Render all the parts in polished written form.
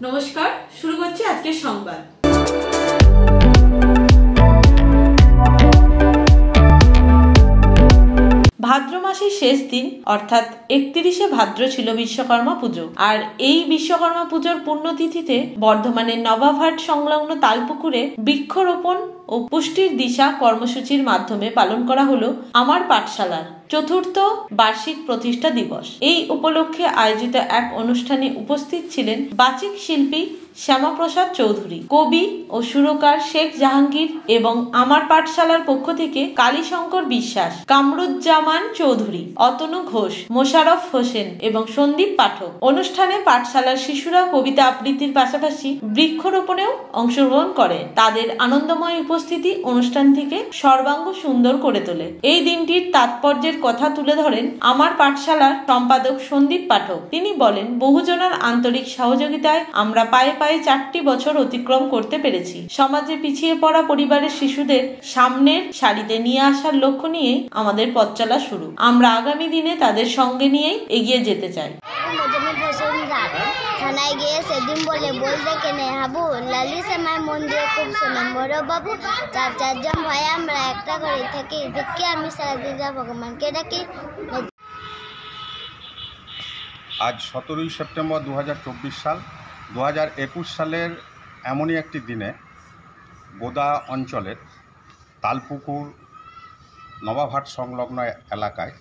নমস্কার, শুরু করছি আজকের সংবাদ। ভাদ্র মাসের শেষ দিন অর্থাৎ 31শে ভাদ্র ছিল বিশ্বকর্মা পুজো। আর এই বিশ্বকর্মা পুজোর পুণ্যতিথিতে বর্ধমানের নবাবহাট সংলগ্ন তালপুকুরে বৃক্ষরোপণ ও পুষ্টির দিশা কর্মসূচির মাধ্যমে পালন করা হলো আমার পাঠশালার চতুর্থ বার্ষিক প্রতিষ্ঠা দিবস। এই উপলক্ষে আয়োজিত এক অনুষ্ঠানে উপস্থিত ছিলেন বাচিক শিল্পী শ্যামাপ্রসাদ চৌধুরী, কবি ও সুরকার শেখ জাহাঙ্গীর এবং আমার পাঠশালার পক্ষ থেকে কালীশঙ্কর বিশ্বাস, কামরুজ্জামান চৌধুরী, অতনু ঘোষ, মোশারফ হোসেন এবং সন্দীপ পাঠক। অনুষ্ঠানে পাঠশালার শিশুরা কবিতা আবৃত্তির পাশাপাশি বৃক্ষরোপণেও অংশগ্রহণ করে। তাদের আনন্দময় উপস্থিতি অনুষ্ঠানটিকে সর্বাঙ্গ সুন্দর করে তোলে। এই দিনটির তাৎপর্যের কথা তুলে ধরেন আমার পাঠশালার সম্পাদক সন্দীপ পাঠক। তিনি বলেন, বহুজনের আন্তরিক সহযোগিতায় আমরা পায়ে পায়ে 4টি বছর অতিক্রম করতে পেরেছি। সমাজে পিছিয়ে পড়া পরিবারের শিশুদের সামনের সারিতে নিয়ে আসার লক্ষ্য নিয়েই আমাদের পথ চলা শুরু। আমরা আগামী দিনে তাদের সঙ্গে নিয়েই এগিয়ে যেতে চাই। থানায় গিয়ে সেদিন বলতে কেনে হাবু লালি সময় মন দিয়ে খুব শোনাম বড় বাবু, 4-4 ভাই আমরা একটা করে থাকি, দেখি আমি সারাদিন ভগবানকে ডাকি। আজ 17ই সেপ্টেম্বর 2024 সাল। 2021 সালের এমনই একটি দিনে গোদা অঞ্চলের তালপুকুর নবাবহাট সংলগ্ন এলাকায়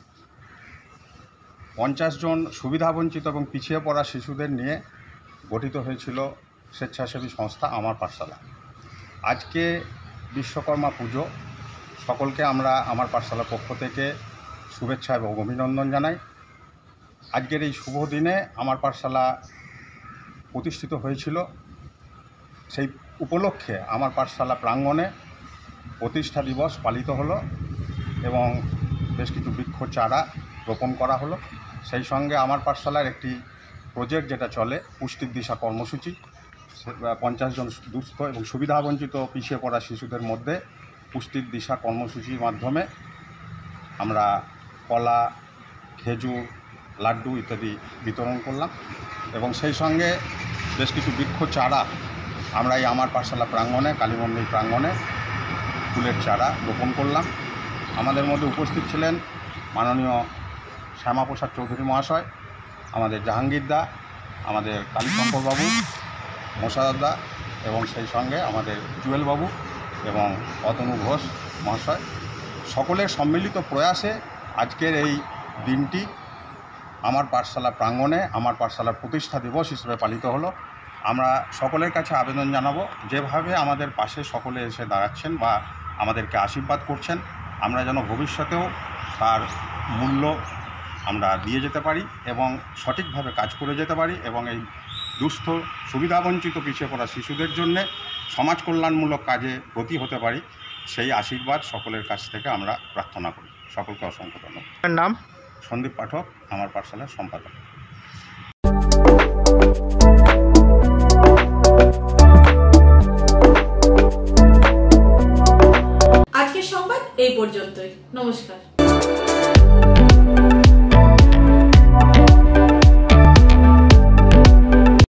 50 জন সুবিধাবঞ্চিত এবং পিছিয়ে পড়া শিশুদের নিয়ে গঠিত হয়েছিল স্বেচ্ছাসেবী সংস্থা আমার পাঠশালা। আজকে বিশ্বকর্মা পুজো, সকলকে আমরা আমার পাঠশালার পক্ষ থেকে শুভেচ্ছা এবং অভিনন্দন জানাই। আজকের এই শুভ দিনে আমার পাঠশালা প্রতিষ্ঠিত হয়েছিল। সেই উপলক্ষে আমার পাঠশালা প্রাঙ্গণে প্রতিষ্ঠা দিবস পালিত হলো এবং বেশ কিছু বৃক্ষ চারা রোপণ করা হলো। সেই সঙ্গে আমার পাঠশালার একটি প্রজেক্ট যেটা চলে, পুষ্টির দিশা কর্মসূচি, 50 জন দুস্থ এবং সুবিধাবঞ্চিত পিছিয়ে পড়া শিশুদের মধ্যে পুষ্টির দিশা কর্মসূচির মাধ্যমে আমরা কলা, খেজুর, লাড্ডু ইত্যাদি বিতরণ করলাম এবং সেই সঙ্গে বেশ কিছু বৃক্ষ চারা আমরা এই আমার পাঠশালা প্রাঙ্গণে, কালী মন্দির প্রাঙ্গণে ফুলের চারা রোপণ করলাম। আমাদের মধ্যে উপস্থিত ছিলেন মাননীয় শ্যামাপ্রসাদ চৌধুরী মহাশয়, আমাদের জাহাঙ্গীর দা, আমাদের কালীশঙ্কর বাবু, মোশারফ দা এবং সেই সঙ্গে আমাদের জুয়েল বাবু এবং অতনু ঘোষ মহাশয়। সকলের সম্মিলিত প্রয়াসে আজকের এই দিনটি আমার পাঠশালা প্রাঙ্গণে আমার পাঠশালার প্রতিষ্ঠা দিবস হিসেবে পালিত হলো। আমরা সকলের কাছে আবেদন জানাবো, যেভাবে আমাদের পাশে সকলে এসে দাঁড়াচ্ছেন বা আমাদেরকে আশীর্বাদ করছেন, আমরা যেন ভবিষ্যতেও তার মূল্য আমরা দিয়ে যেতে পারি এবং সঠিকভাবে কাজ করে যেতে পারি এবং এই দুস্থ সুবিধাবঞ্চিত পিছিয়ে পড়া শিশুদের জন্যে সমাজ কল্যাণমূলক কাজে ব্রতী হতে পারি, সেই আশীর্বাদ সকলের কাছ থেকে আমরা প্রার্থনা করি। সকলকে অসংখ্য ধন্যবাদ। নাম সন্দীপ পাঠক, আমার পাঠশালার সম্পাদক। আজকের সংবাদ এই পর্যন্তই। নমস্কার।